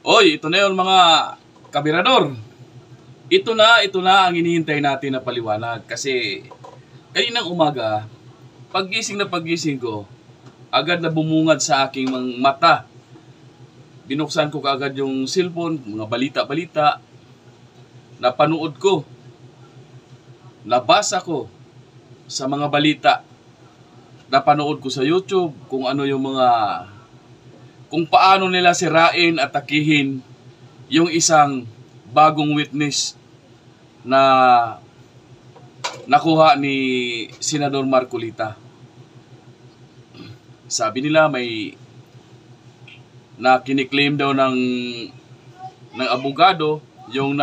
Oy, ito na yun mga kabirador. Ito na ang hinihintay natin na paliwanag. Kasi kaninang umaga, paggising ko, agad na bumungad sa aking mga mata. Binuksan ko kaagad yung cellphone, mga balita-balita. Napanood ko. Nabasa ko sa mga balita. Napanood ko sa YouTube kung ano yung mga... kung paano nila sirain at takihin yung isang bagong witness na nakuha ni Senador Marcolita. Sabi nila may na kiniklaim daw ng abogado yung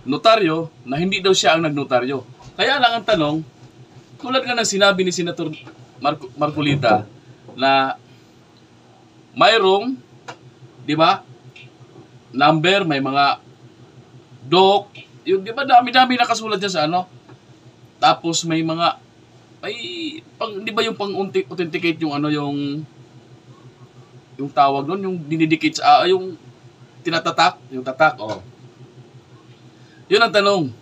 notaryo na hindi daw siya ang nagnotaryo. Kaya lang ang tanong, tulad nga ng sinabi ni Senator Marcolita na mayroong, di ba, number, may mga doc, yung di ba dami-dami nakasulat dyan sa ano. Tapos may mga, di ba yung pang-authenticate yung ano, yung tawag doon, yung dinidikit sa, yung tinatatak, yung tatak, oh. Yun ang tanong,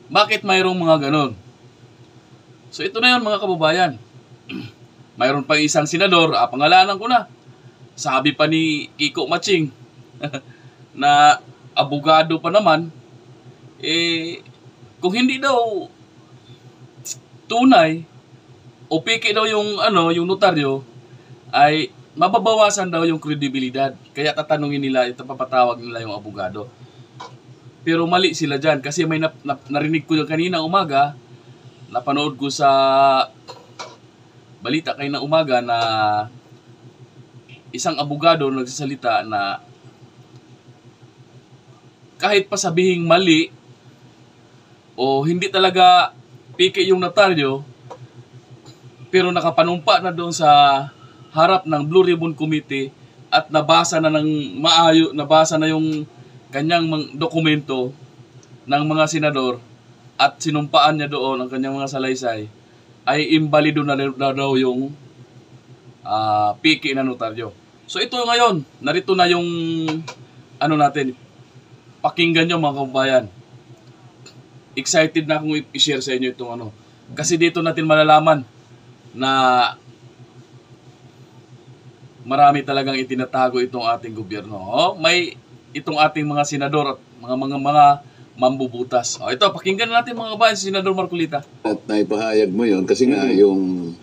bakit mayroong mga ganon? So ito na yun mga kababayan. Mayroon pa isang senador, pangalanan ko na. Sabi pa ni Kiko Matching na abogado pa naman, kung hindi daw tunay o peke daw yung yung notaryo, ay mababawasan daw yung kredibilidad. Kaya tatanungin nila, papatawag nila yung abogado. Pero mali sila dyan kasi may narinig ko yung kanina umaga, napanood ko sa balita kayo na umaga na isang abogado nagsasalita na kahit pa sabihing mali o hindi talaga pike yung notaryo, pero nakapanumpa na doon sa harap ng Blue Ribbon Committee at nabasa na yung kanyang dokumento ng mga senador at sinumpaan niya doon ang kanyang mga salaysay, ay imbalido na daw yung piki na notaryo. So ito ngayon, narito na yung natin. Pakinggan nyo mga kababayan. Excited na akong i-share sa inyo itong Kasi dito natin malalaman na marami talagang itinatago itong ating gobyerno. May itong ating mga senador at mga mambubutas. Ito, pakinggan natin mga kabayan si Senador Marcolita. At naipahayag mo yon kasi nga yung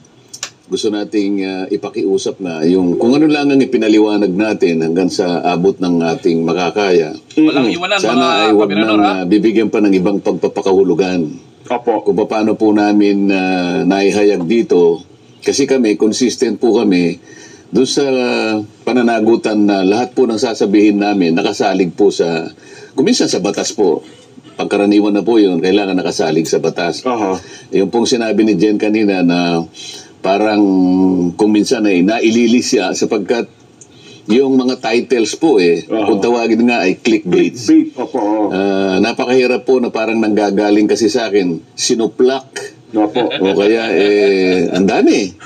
gusto nating ipakiusap na yung kung ano lang ang ipinaliwanag natin hanggang sa abot ng ating makakaya. Walang iwanan, sana mga ay huwag nang bibigyan pa ng ibang pagpapakahulugan. Opo. Kung paano po namin naihayag dito, kasi kami, consistent po kami doon sa pananagutan na lahat po ng sasabihin namin nakasalig po sa, kuminsan sa batas po. Pagkaraniwan na po yun, kailangan nakasalig sa batas. Yung pong sinabi ni Jen kanina na parang kung minsan ay naililis siya sapagkat yung mga titles po kung tawagin nga ay clickbaits. Napakahirap po na parang nanggagaling kasi sa akin, sinuplak. O kaya ang dami.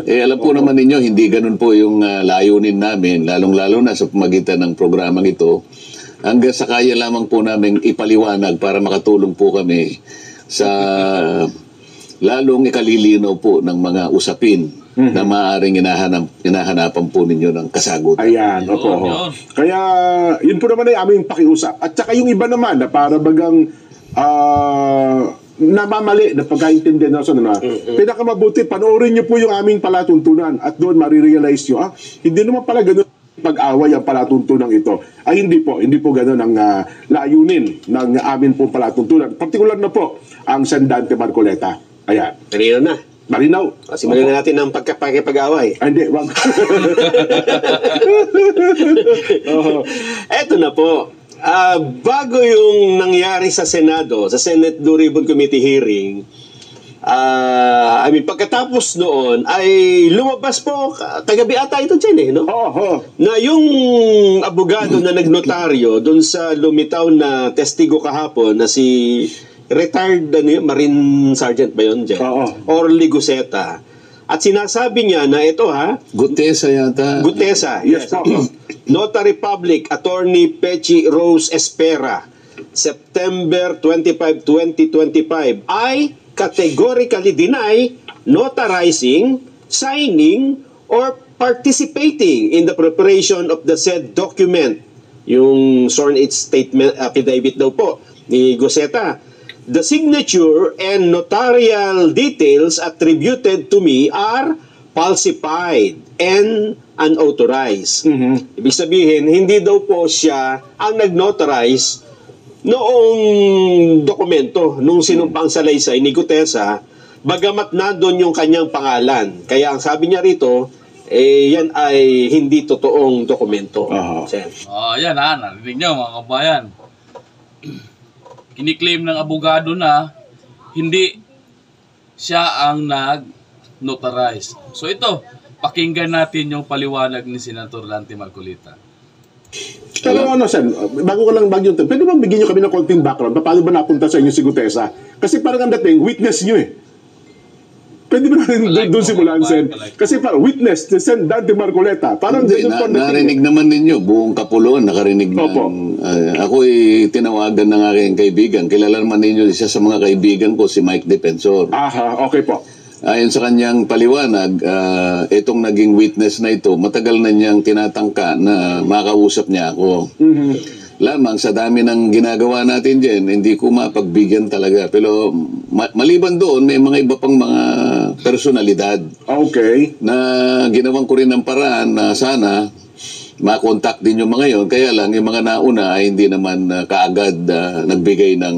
Alam po naman ninyo, hindi ganun po yung layunin namin, lalong-lalo na sa pamagitan ng programang ito. Hanggang sa kaya lamang po namin ipaliwanag para makatulong po kami sa lalong ikalilinaw po ng mga usapin na maaaring hinahanapan po ninyo ng kasagutan. Ayan, opo. Kaya yun po naman ay aming pakiusap. At saka yung iba naman na para bagang namamali na pagkaintindi na pinakamabuti, panoorin nyo po yung aming palatuntunan at doon marirealize nyo, hindi naman pala ganun pag-away ang palatuntunan ito. Ay hindi po ganun ang layunin ng amin pong palatuntunan. Partikular na po ang San Dante Marcoleta. Ayan. Malinaw na. Malinaw. Simulan na natin ang pagkapag-away. Hindi, wag. Eto na po. Bago yung nangyari sa Senado, sa Senate Blue Ribbon Committee hearing, pagkatapos noon ay lumabas po, kagabi ata ito dyan no? Na yung abogado na nagnotaryo doon sa lumitaw na testigo kahapon na si retired Marine Sergeant ba yun dyan? Orly Guseta, At sinasabi niya na ito Gutesa yata. Gutesa, Yes po. Notary Public, Attorney Pechi Rose Espera, September 25, 2025, I categorically deny notarizing, signing, or participating in the preparation of the said document. Yung sworn statement affidavit daw po ni Guseta. The signature and notarial details attributed to me are falsified and unauthorized. Ibig sabihin, hindi daw po siya ang nag-notarize noong dokumento, nung sinumpang salaysay ni Gutesa, bagamat nandun yung kanyang pangalan. Kaya ang sabi niya rito, yan ay hindi totoong dokumento. Sen. Yan narinig niyo mga kabayan. Kiniklaim ng abogado na hindi siya ang nag-notarize. So ito, pakinggan natin yung paliwanag ni Senator Dante Marcolita. Pero Sen, bago ko lang bagyo, pwede ba bigyan nyo kami ng konting background? Paano ba napunta sa inyo si Gutesa? Kasi parang ang dating, witness nyo Pwede ba natin doon simulan, Sen? Kasi parang witness, si Sen Dante Marcoleta. Parang narinig naman ninyo, buong Kapuluan nakarinig ng... ako'y tinawagan ng aking kaibigan. Kilala naman ninyo siya sa mga kaibigan ko, si Mike Defensor. Okay po. Ayon sa kanyang paliwanag, itong naging witness na ito, matagal na niyang tinatangka na makausap niya ako. Lamang sa dami ng ginagawa natin dyan, hindi ko mapagbigyan talaga. Pero maliban doon, may mga iba pang mga personalidad. Okay. Na ginawan ko rin ng paraan na sana makontak din yung mga yon. Kaya lang, yung mga nauna ay hindi naman kaagad nagbigay ng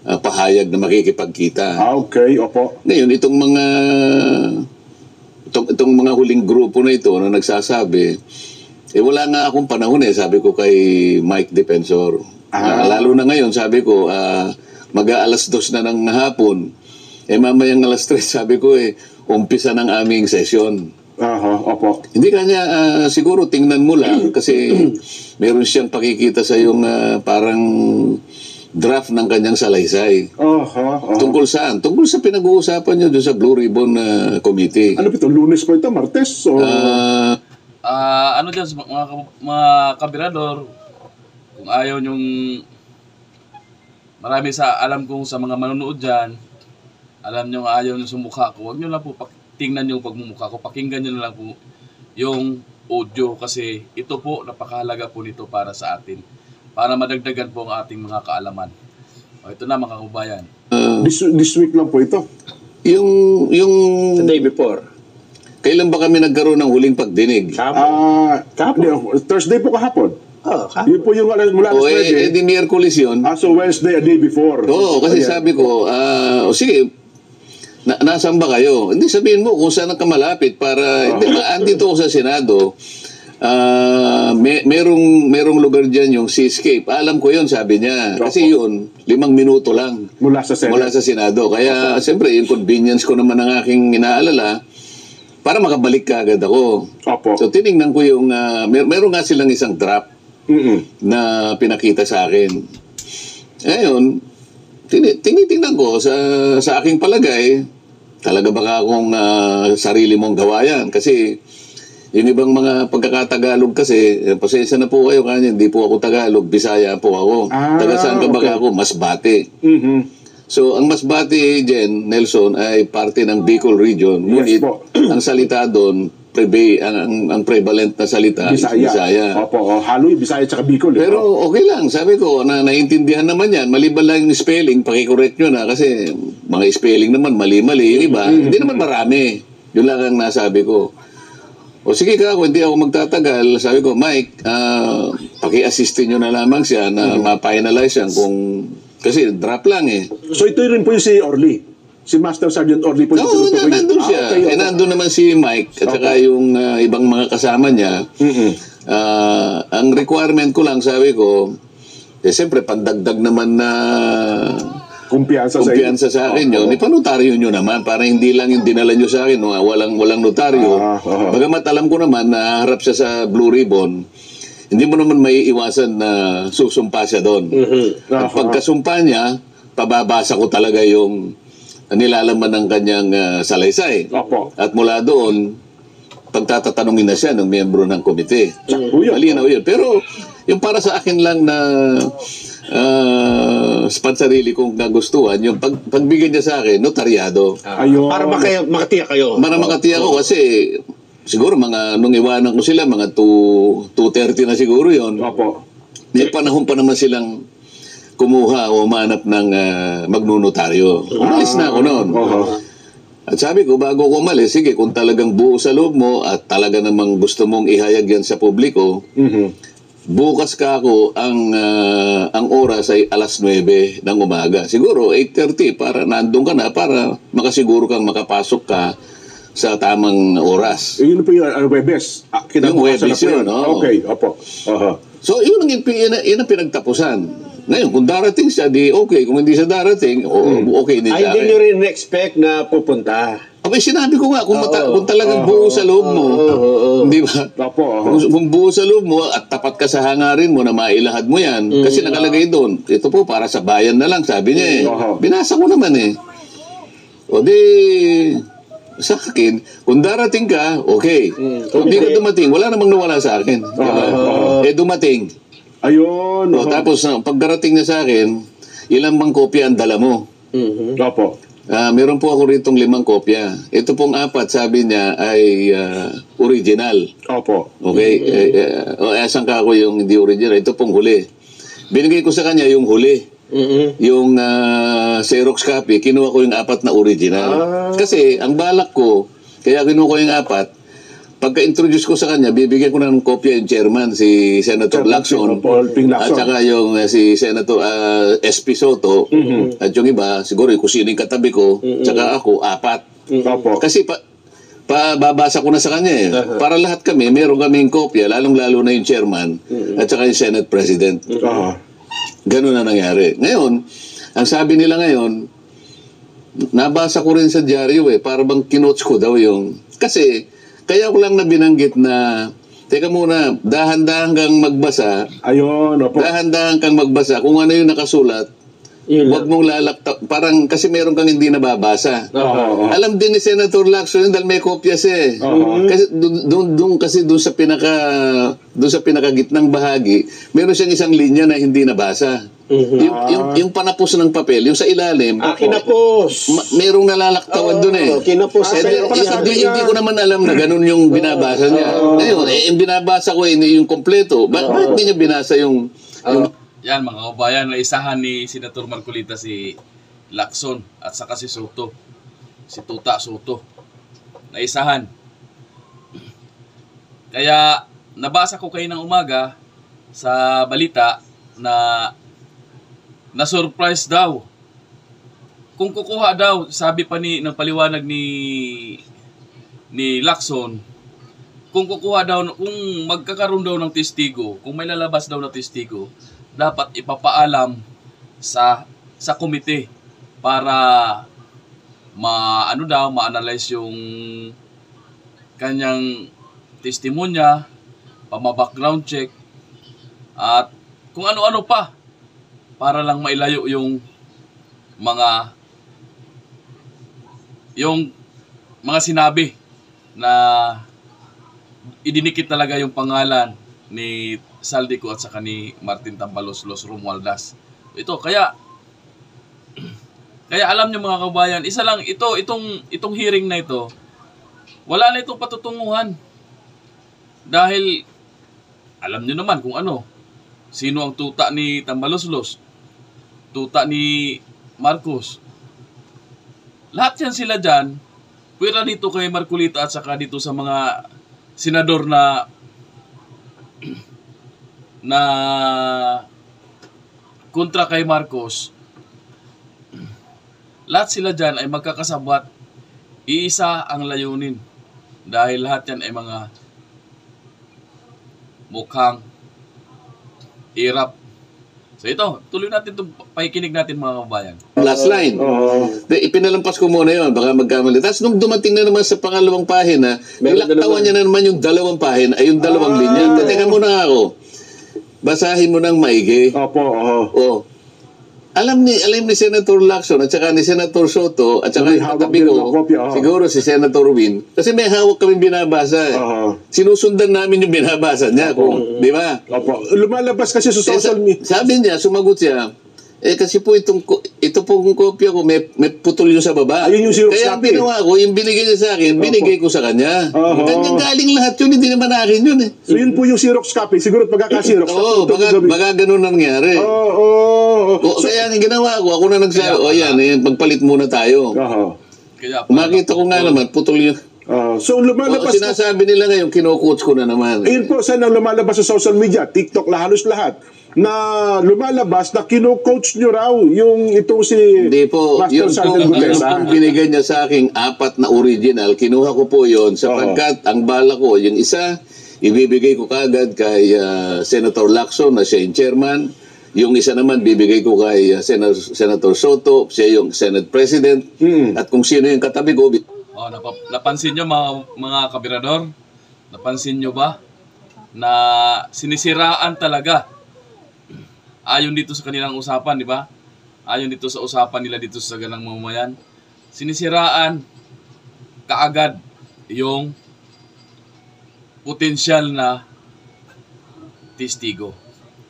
pahayag na makikipagkita. Okay, opo. Ngayon, itong mga huling grupo na ito na nagsasabi, wala nga akong panahon sabi ko kay Mike Defensor. Lalo na ngayon, sabi ko, mag-aalas 2 na ng hapon. Mamayang alas 3, sabi ko, umpisa ng aming session. Opo. Hindi kanya, siguro tingnan mo lang kasi meron siyang pakikita sa yung parang draft ng kanyang salaysay. Tungkol saan? Tungkol sa pinag-uusapan nyo doon sa Blue Ribbon Committee. Ano ito? Lunes po ito? Martes? Ano dyan, mga kabirador, kung ayaw nyong marami alam kong sa mga manonood dyan, alam nyo ayaw nyo sumukha ko, huwag nyo lang po tingnan yung pagmumukha ko, pakinggan nyo lang po yung audio kasi ito po, napakahalaga po nito para sa atin, para madagdagan po ang ating mga kaalaman. Ito na mga kabayan. This week lang po ito? Yung The day before. Kailan ba kami nagkaroon ng huling pagdinig? Thursday po kahapon. Yun po yung mula alas 9. Di Miyerkules yun. So Wednesday, a day before. Kasi sabi ko, sige, nasaan ba kayo? Hindi, sabihin mo kung saan ka malapit para, andito ako sa Senado, merong lugar dyan yung Seascape. Alam ko yun, sabi niya. Kasi yun, 5 minuto lang. Mula sa Senado. Kaya, siyempre, yung convenience ko naman ang aking inaalala, para makabalik ka agad ako. So, tinignan ko yung, meron nga silang isang draft na pinakita sa akin. Ngayon, tinitingnan ko sa aking palagay, talaga baka akong sarili mong gawa yan. Kasi, yung ibang mga pagkakatagalog kasi, pasensya na po kayo kanya, hindi po ako Tagalog, Bisaya po ako. Taga saan ka baka ako? Masbate. So, ang Masbate, Jen, Nelson, ay parte ng Bicol region. Ngunit, ang salita doon, ang prevalent na salita is Bisaya. Haloy, Bisaya at Bicol. Pero okay lang, sabi ko, naiintindihan naman yan. Maliban lang yung spelling, pakicorrect nyo na. Kasi mga spelling naman, mali-mali. Yung iba, hindi naman marami. Yun lang ang nasabi ko. O sige ka, kung hindi ako magtatagal, sabi ko, Mike, paki-assistin nyo na lamang siya na ma-finalize yan kung... Kasi draft lang So ito rin po yung si Orly. Si Master Sergeant Orly po. Nandun siya. Nandun naman si Mike at saka yung ibang mga kasama niya. Ang requirement ko lang, sabi ko, siyempre, pandagdag naman na kumpiyansa sa akin yun. Ipanotaryo nyo naman para hindi lang yung dinala nyo sa akin. Walang notaryo. Bagamat alam ko naman na harap siya sa Blue Ribbon, hindi mo naman may iwasan na susumpa siya doon. At pagkasumpa niya, pababasa ko talaga yung nilalaman ng kanyang salaysay. Opo. At mula doon, pagtatatanungin na siya ng miyembro ng komite. Sakto yun. Malinaw yun. Pero yung para sa akin lang na pansarili kong nagustuhan, yung pagbigay niya sa akin, notaryado. Ayun. Para makatiyak kayo. Para makatiya ko kasi siguro nung iwanan ko sila, mga 2:30 na siguro yon. Opo. May panahon pa naman silang kumuha o manap ng magnunotaryo. Umalis na ako noon. Oho. At sabi ko, bago ko umalis, sige, kung talagang buo sa loob mo at talaga namang gusto mong ihayag yan sa publiko, bukas ka ako, ang oras ay 9:00 ng umaga. Siguro 8:30 para nandun ka na, para makasiguro kang makapasok ka sa tamang oras. Yun po yung Webes. Yung Webes yun, oo. Okay, opo. Oho. So, yun ang pinagtapusan. Ngayon, kung darating siya, di okay. Kung hindi siya darating, okay din Ay, sa hindi akin. nyo rin expect na pupunta. Okay, sinabi ko nga, kung talagang buo sa loob mo, di ba? Opo. Oho. Kung buo sa loob mo at tapat ka sa hangarin mo na mailahad mo yan, kasi nakalagay doon, ito po para sa bayan na lang, sabi niya eh. Binasa ko naman eh. O di, sa akin, kung darating ka, okay. Kung hindi ka dumating, wala namang nawala sa akin. Diba? Dumating. Ayun. O, tapos, pagdarating niya sa akin, ilang bang kopya ang dala mo? Opo. Meron po ako ritong 5 kopya. Ito pong 4, sabi niya, ay original. Opo. Okay? Asan ka ako yung hindi original? Ito pong huli. Binigay ko sa kanya yung huli. Yung Xerox copy, kinuha ko yung 4 na original. Kasi, ang balak ko, kaya kinuha ko yung 4, pagka-introduce ko sa kanya, bibigyan ko ng kopya yung chairman, si Senator Lacson. At saka yung si Senator SP Soto. At yung iba, siguro kung sino yung katabi ko, saka ako, 4. Opo. Kasi babasa ko na sa kanya eh. Para lahat kami, meron kaming kopya, lalong-lalo na yung chairman, at saka yung Senate President. Ganun na nangyari. Ngayon, ang sabi nila ngayon, nabasa ko rin sa dyaryo eh, para bang kinotes ko daw yung... Kasi, kaya ko lang na binanggit na, teka muna, dahan-dahan kang magbasa. Ayun, opo. Dahan-dahan kang magbasa. Kung ano yung nakasulat, huwag mong lalakta. Parang, kasi meron kang hindi nababasa. Alam din ni Senator Lacson yun dahil may kopya siya eh. Kasi doon sa pinakagitnang bahagi, meron siyang isang linya na hindi nabasa. Yung panapos ng papel, yung sa ilalim, Kinapos. merong nalalaktawan doon eh. Kinapos. Hindi ko naman alam na ganun yung binabasa niya. Ngayon, yung binabasa ko yung kompleto. Bakit hindi niya binasa yung... Yan mga kabayan, naisahan ni Senator Marcolita si Lacson at saka si Soto. Si Tuta Soto. Naisahan. Kaya nabasa ko kayo ng umaga sa balita na na-surprise daw. Kung kukuha daw, sabi pa ng paliwanag ni Lacson, kung kukuha daw, kung magkakaroon daw ng testigo, kung may lalabas daw na testigo, dapat ipapaalam sa komite para ma-analyze yung kanyang testimonya, pama-background check, at kung ano-ano pa para lang mailayo yung mga sinabi na idinikit talaga yung pangalan ni Saldico at saka ni Martin Tambalos Los Romualdez. Ito kaya alam niyo mga kabayan, isa lang itong hearing na ito, wala na itong patutunguhan. Dahil alam niyo naman kung ano, sino ang tuta ni Tambaloslos, tuta ni Marcos. Lahat yan sila dyan, pwera dito kay Marcolita at saka dito sa mga senador na kontra kay Marcos. Lahat sila dyan ay magkakasabat. Iisa ang layunin. Dahil lahat yan ay mga mukhang hirap. So ito, tuloy natin itong pakikinig natin mga kabayan. Last line. Ipinalampas ko muna yun, baka magkamali. Tapos nung dumating na naman sa pangalawang pahina, nilaktawan niya na naman yung 2 pahina, ay yung 2 linya. Teka muna ako. Basahin mo ng maigi. Opo, Oh. alam ni Senator Lacson at saka ni Senator Soto at saka May yung hawak katabi din ko, ng kopya, siguro si Senator Win, kasi may hawak kami binabasa eh. Sinusundan namin yung binabasa niya, di ba? Opo. Lumalabas kasi sa social media. Sabi niya, sumagot siya, kasi po ito pong kopya ko, may putol yun sa baba. Ayun yung Xerox Kaya ang copy. ginawa ko, yung binigay niya sa akin, binigay ko sa kanya. Kanyang galing lahat yun, hindi naman akin yun eh. So yun po yung Xerox copy. Siguro pagkaka-Xerox. Oo, baka ganun nangyari. Kaya ang ginawa ko, ako na nagsabi, magpalit muna tayo. Kaya Makita ko nga naman, putol yun. So lumalabas Sinasabi nila ngayon, kino-coach ko na naman. ayun po, saan ang lumalabas sa social media, TikTok, halos lahat, na lumalabas na kino-coach nyo raw yung itong si Hindi po, Master yun Sergeant po, Gutesa. yung binigay niya sa akin, 4 na original, kinuha ko po yon sapagkat ang bala ko, yung isa, ibibigay ko kagad kay Senator Lacson na siya yung chairman, yung isa naman bibigay ko kay Senator Soto, siya yung Senate President, at kung sino yung katabi ko, napansin nyo mga kabirador? Napansin nyo ba na sinisiraan talaga ayon dito sa kanilang usapan, di ba? Ayon dito sa usapan nila dito sa Ganang Mamamayan, sinisiraan kaagad yung potensyal na testigo.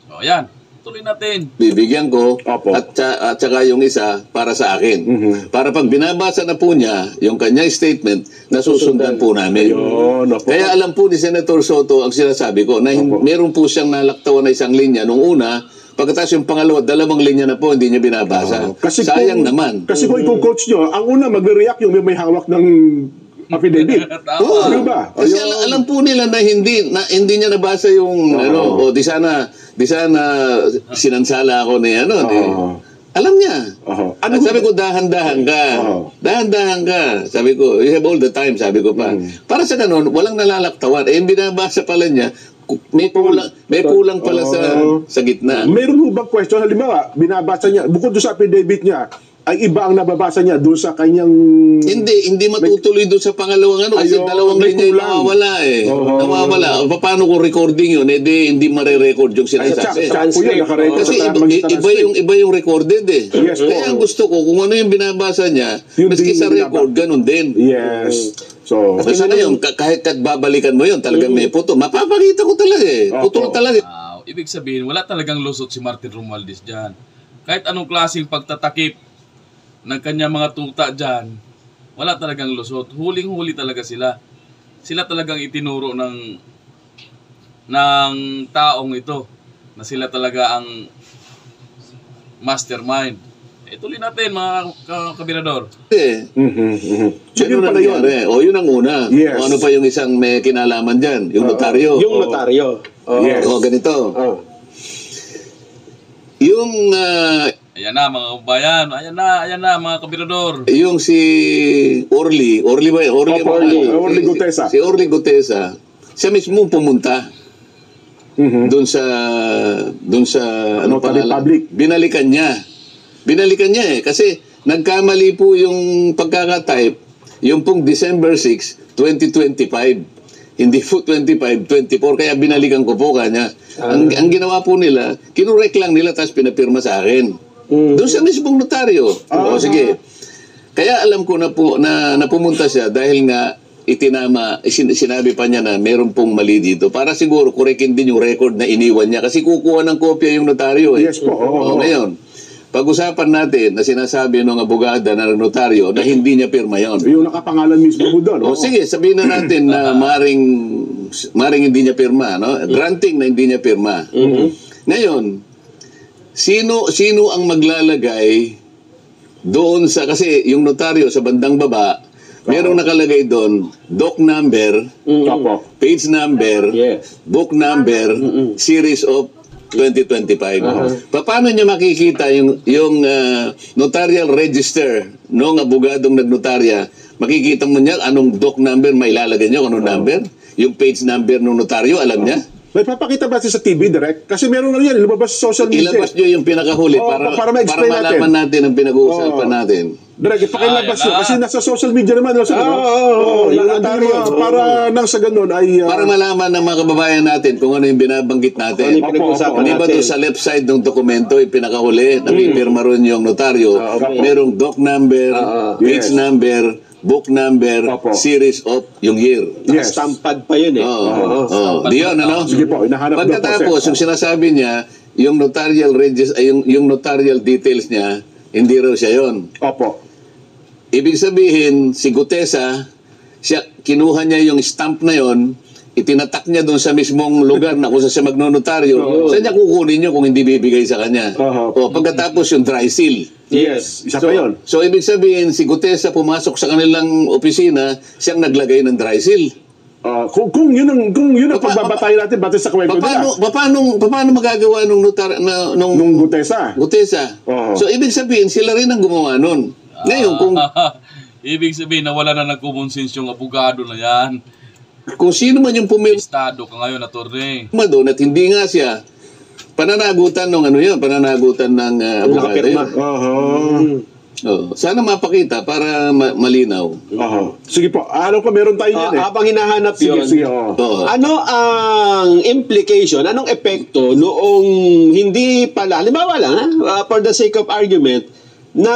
So, ayan. Tuloy natin. bibigyan ko Opo. at saka yung isa para sa akin. Para pag binabasa na po niya yung kanyang statement, nasusundan po namin. Ayun, opo. Kaya alam po ni Senator Soto ang sinasabi ko na meron po siyang nalaktawan na isang linya nung una, pagkatapos yung pangalawa, 2 linya na po, hindi niya binabasa. Sayang naman. Kasi kung coach nyo, ang una magre-react yung may hawak ng affidavit. Tama. Di ba? Kasi alam po nila na hindi niya nabasa yung di sana sinansala ako ni alam niya. At sabi ko, dahan-dahan ka. Dahan-dahan ka. Sabi ko, you have all the time, sabi ko pa. Para sa ganun, walang nalalaktawan. Yung binabasa pala niya, may kulang pala sa gitna. Meron ho bang question? Halimbawa, binabasa niya, bukod doon sa affidavit niya, ay iba ang nababasa niya doon sa kanyang... Hindi matutuloy doon sa pangalawang kasi Ayun, 2 may linya yung kulang. nawawala eh. Nawawala. Paano kung recording yun? Hindi mare-record yung sinasabi. Po yun, nakarecord Kasi sa iba yung recorded eh. Yes, Kaya ang gusto ko, kung ano yung binabasa niya, Yun maski din sa yung record, ganun din. Yes. So, Kasi ngayon, kahit babalikan mo yun, talagang may puto. Mapapakita ko talaga eh. Putol talaga. Ibig sabihin, wala talagang lusot si Martin Romualdez dyan. Kahit anong klaseng pagtatakip ng kanyang mga tuta dyan, wala talagang lusot. Huling-huli talaga sila. Sila talagang itinuro ng taong ito na sila talaga ang mastermind. Tuloy natin mga kabirador. yun Ganun pala yun. nangyari. O yun ang una. Yes. O ano pa yung isang may kinalaman dyan? Yung notaryo. Yung notaryo. Yes. O ganito. Yung Ayan na mga kabayan. Ayan na mga kabirador. yung si Orly ba yun? Orly Gutesa. Si Orly Gutesa, siya mismo pumunta doon sa Notary public. Binalikan niya eh kasi nagkamali po yung pagkakatype yung pong December 6, 2025. Hindi po 25, 24 kaya binalikan ko po kanya. Ang ginawa po nila, kinurek lang nila tapos pinapirma sa akin. Doon sa mismong notaryo. O sige. Kaya alam ko na pumunta siya dahil nga sinabi pa niya na meron pong mali dito. Para siguro kurekin din yung record na iniwan niya kasi kukuha ng kopya yung notaryo eh. Yes po. Ngayon, pag-usapan natin na sinasabi ng abogada na notaryo na hindi niya pirma yon. Yung nakapangalan mismo po doon. O sige, sabihin na natin na maring hindi niya pirma, no? Granting na hindi niya pirma. Ngayon, sino ang maglalagay doon kasi yung notaryo sa bandang baba, merong nakalagay doon, doc number, page number, book number, series of 2025. Paano niya makikita yung notarial register ng abogadong nagnotarya? Makikita mo niya anong doc number mailalagay niya, anong number? Yung page number ng notaryo, alam niya? May papakita ba sa TV direct? Kasi meron na yan, lumabas sa social media. Ilabas nyo yung pinakahuli Oo, para ma-explain malaman natin ang pinag-uusapan natin. Direct, ipakilabas nyo. Ayan na. Kasi nasa social media naman. yung notaryo. Para nang sa ganun ay... Para malaman ng mga kababayan natin kung ano yung binabanggit natin. Ano yung pinag-uusapan Hindi ba natin? ito sa left side ng dokumento, yung pinakahuli, napipirma ron yung notaryo, merong doc number, page Yes. number, book number, Opo. series of yung year. Yes. Stampad pa yun eh. Di yun, ano? Sige po, hinahanap daw po, Pagkatapos, sir. yung sinasabi niya, yung notarial yung notarial details niya, hindi raw siya yun. Opo. Ibig sabihin, si Gutesa, kinuha niya yung stamp na yon, itinatak niya doon sa mismong lugar na kung saan siya magnonotaryo. Saan niya kukunin yun kung hindi bibigay sa kanya? Pagkatapos yung dry seal. Yes. Isa pa yun. So, ibig sabihin, si Gutesa pumasok sa kanilang opisina, siyang naglagay ng dry seal. Kung yun ang pagbabatay natin batay sa kwento nila. Paano magagawa nung Nung Gutesa. Gutesa? Oo. So, ibig sabihin, sila rin ang gumawa nun. Ngayon, Ibig sabihin na wala na nag-common-sense yung abogado na yan. kung sino man yung pumirma Estado ka ngayon, attorney. doon at hindi nga siya, pananagutan ng pananagutan ng abogado Nakapirma. yun. Sana mapakita para malinaw. Sige po. Alam ko meron tayo yan eh. Habang hinahanap Sige, yun, sige. Oo. ano ang implication, anong epekto noong hindi pala, halimbawa lang, for the sake of argument, na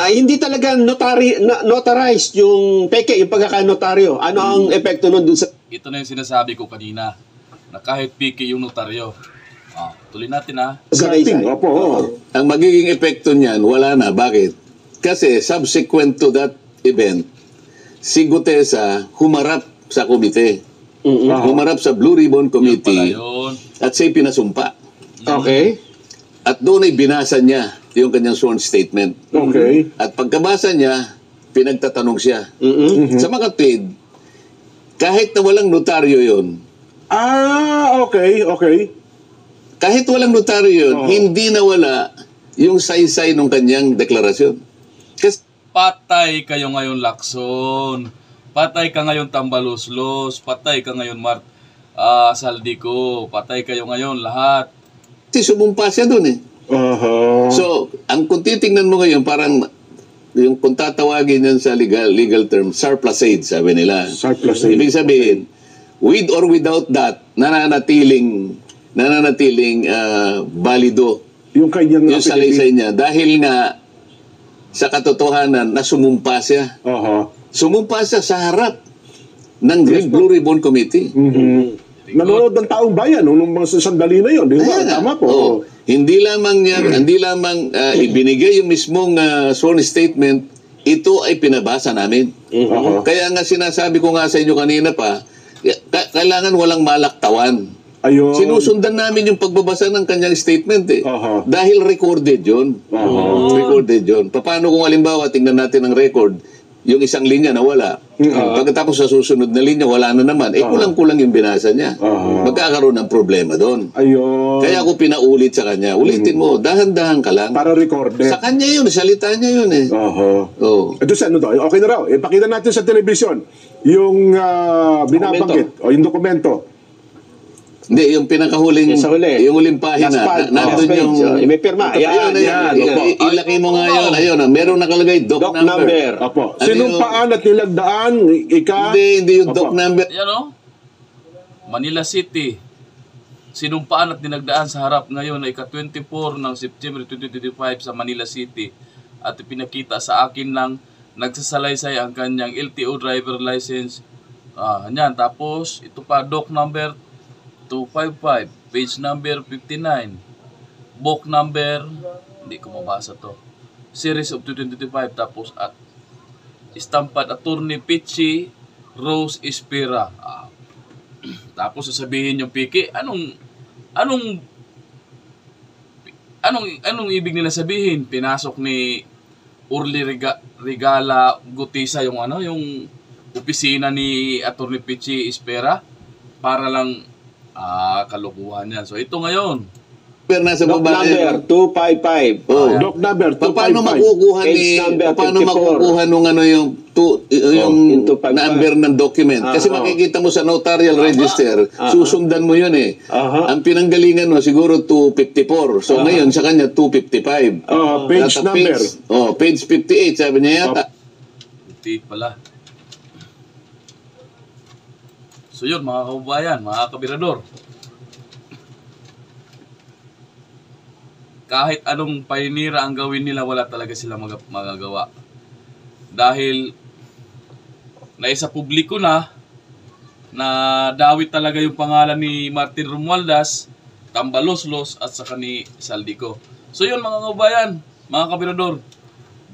hindi talaga notarized yung peke, yung pagkakanotaryo. Ano ang epekto nun dun sa... Ito na yung sinasabi ko kanina, na kahit piki yung notaryo. Tuloy natin Granting. Opo. Ang magiging epekto niyan, wala na. Bakit? Kasi subsequent to that event, si Gutesa humarap sa komite. Humarap sa Blue Ribbon Pala Committee yun. at siya'y pinasumpa. Okay. At doon ay binasa niya yung kanyang sworn statement. Okay. At pagkabasa niya, pinagtatanong siya. Sa mga kapatid, kahit na walang notaryo yun, Okay. kahit walang notaryo yun, hindi nawala yung saysay ng kanyang deklarasyon. Kasi Patay kayo ngayon, Lacson. Patay ka ngayon, Tambaluslos. Patay ka ngayon, Saldico. Patay kayo ngayon, lahat. sumumpa siya doon eh. So, kung titingnan mo ngayon, parang yung kung tatawagin yan sa legal term, surplusage, sabi nila. Surplusage. Ibig sabihin, with or without that, nananatiling balido Yung kanyang... yung salaysay niya. Dahil nga, sa katotohanan, na sumumpa siya. Sumumpa siya sa harap ng Blue Ribbon Committee. Nanonood ng taong bayan nung mga sandali na yun. Di ba? Ayan, Tama po. Hindi lamang ibinigay yung mismong sworn statement, ito ay pinabasa namin. Kaya nga sinasabi ko nga sa inyo kanina pa, kailangan walang malaktawan. Ayun. Sinusundan namin yung pagbabasa ng kanyang statement eh. Dahil recorded yun. Recorded yun. Paano kung halimbawa, tingnan natin ang record, yung isang linya nawala. Pagkatapos sa susunod na linya, wala na naman. Kulang-kulang yung binasa niya. Magkakaroon ng problema doon. Ayun. Kaya ako pinaulit sa kanya. Ulitin mo, dahan-dahan ka lang. Para recorded. Sa kanya yun, salita niya yun eh. Ito sa ano to? Okay na raw. Pakita natin sa television yung binabanggit o yung dokumento. Hindi, yung pinakahuling, Yung sa huli. yung huling pahina, nandun yung... may pirma. Ayan, ilaki mo nga yun. Ayun, meron nakalagay, doc number. Opo. Ano Sinumpaan at nilagdaan, Hindi yung doc number. Yan o. Manila City. Sinumpaan at dinagdaan sa harap ngayon ay ika-24 ng September 2025 sa Manila City. At pinakita sa akin lang nagsasalaysay ang kanyang LTO driver license. Yan. Tapos, ito pa, doc number 255, page number 59, book number, hindi ko mabasa to, series of 2025, tapos at stampad Attorney Pechi Rose Espera. Tapos sasabihin yung Piki, anong ibig nila sabihin? Pinasok ni Urli Regala Gutesa yung yung opisina ni Attorney Pechi Espera para lang kalokohan yan. So ito ngayon, Pero nasa Doc baba. number 255. Oh. Doc number 255. Paano makukuha Page number paano 54. makukuha nung ano yung yung 255. number ng document? Kasi makikita mo sa notarial register, susundan mo yun eh. Aha. Ang pinanggalingan mo siguro 254. So ngayon sa kanya 255. Page At number. page 58 sabi niya yata. 58 pala. So yun mga kababayan, mga kabirador. Kahit anong paninira ang gawin nila, wala talaga sila magagawa. Dahil naisa publiko na dawit talaga yung pangalan ni Martin Romualdez, Tambaloslos at saka ni Saldico. So yun mga kababayan, mga kabirador,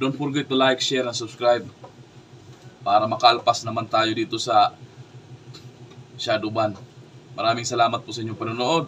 don't forget to like, share, and subscribe para makalpas naman tayo dito sa Shadowban. Maraming salamat po sa inyong panonood.